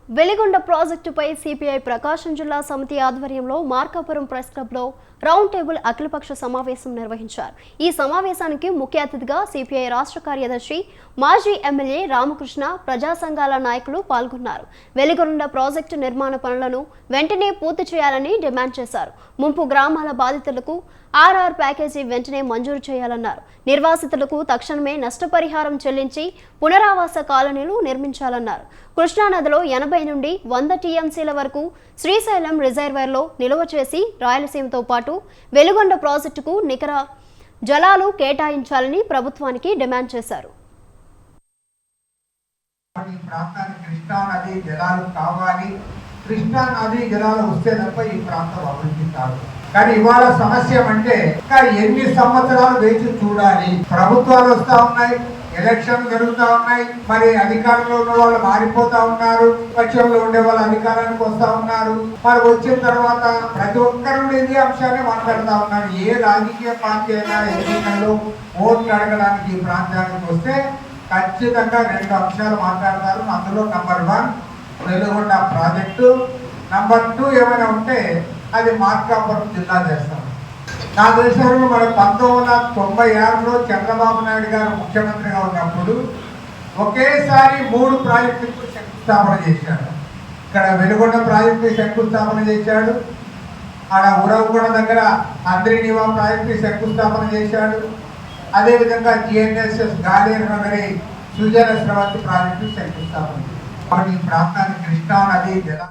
వెలిగొండ ప్రాజెక్టుపై సిపిఐ ప్రకాశం జిల్లా సమితి ఆధ్వర్యంలో మార్కాపురం ప్రెస్ క్లబ్లో రౌండ్ టేబుల్ అఖిలపక్ష సమావేశం నిర్వహించారు. ఈ సమావేశానికి ముఖ్య అతిథిగా సిపిఐ రాష్ట్ర కార్యదర్శి మాజీ ఎమ్మెల్యే రామకృష్ణ, ప్రజా సంఘాల నాయకులు పాల్గొన్నారు. వెలిగొండ ప్రాజెక్టు నిర్మాణ పనులను వెంటనే పూర్తి చేయాలని డిమాండ్ చేశారు. ముంపు గ్రామాల బాధితులకు ఆర్ఆర్ ప్యాకేజీ వెంటనే మంజూరు చేయాలన్నారు. నిర్వాసితులకు తక్షణమే నష్టపరిహారం చెల్లించి పునరావాస కాలనీలు నిర్మించాలన్నారు. కృష్ణానదిలో 80 నుండి 100 టీఎంసీల వరకు శ్రీశైలం రిజర్వాయర్లో నిల్వ చేసి రాయలసీమతో పాటు వెలిగొండ ప్రాజెక్టుకు నికర జలాలు కేటాయించాలని ప్రభుత్వానికి డిమాండ్ చేశారు. కృష్ణా నది జలాలు వస్తే తప్ప ఈ ప్రాంతం అభివృద్ధి కాదు. కానీ ఇవాళ సమస్య అంటే ఇంకా ఎన్ని సంవత్సరాలు వేచి చూడాలి. ప్రభుత్వాలు వస్తా ఉన్నాయి, ఎలక్షన్ జరుగుతూ ఉన్నాయి, మరి అధికారంలో ఉన్న వాళ్ళు మారిపోతా ఉన్నారు, పక్షంలో ఉండే వాళ్ళు అధికారానికి వస్తా ఉన్నారు. మరి వచ్చిన తర్వాత ప్రతి ఒక్కరు ఇదే అంశాన్ని మాట్లాడుతూ ఉన్నారు. ఏ రాజకీయ పార్టీ అయినా ఎన్నికల్లో ఓట్లు అడగడానికి ఈ ప్రాంతానికి వస్తే ఖచ్చితంగా 2 అంశాలు మాట్లాడతారు. అందులో నంబర్ 1 వెలుగొండ ప్రాజెక్టు, నంబర్ 2 ఏమైనా ఉంటే అది మార్కాపురం జిల్లా చేస్తాం. నా దేశంలో మన 1996లో చంద్రబాబు నాయుడు గారు ముఖ్యమంత్రిగా ఉన్నప్పుడు ఒకేసారి 3 ప్రాజెక్టులకు శంకుస్థాపన చేశాడు. ఇక్కడ వెలుగొండ ప్రాజెక్టు శంకుస్థాపన చేశాడు, ఆడ ఉరవగొండ దగ్గర అంద్రినివా ప్రాజెక్టు శంకుస్థాపన చేశాడు, అదేవిధంగా జిఎన్ఎస్ఎస్ గాలేరు నగరి సుజల స్రవంతి ప్రాజెక్టు శంకుస్థాపన చేశాడు. ఈ ప్రాంతానికి కృష్ణా నది జల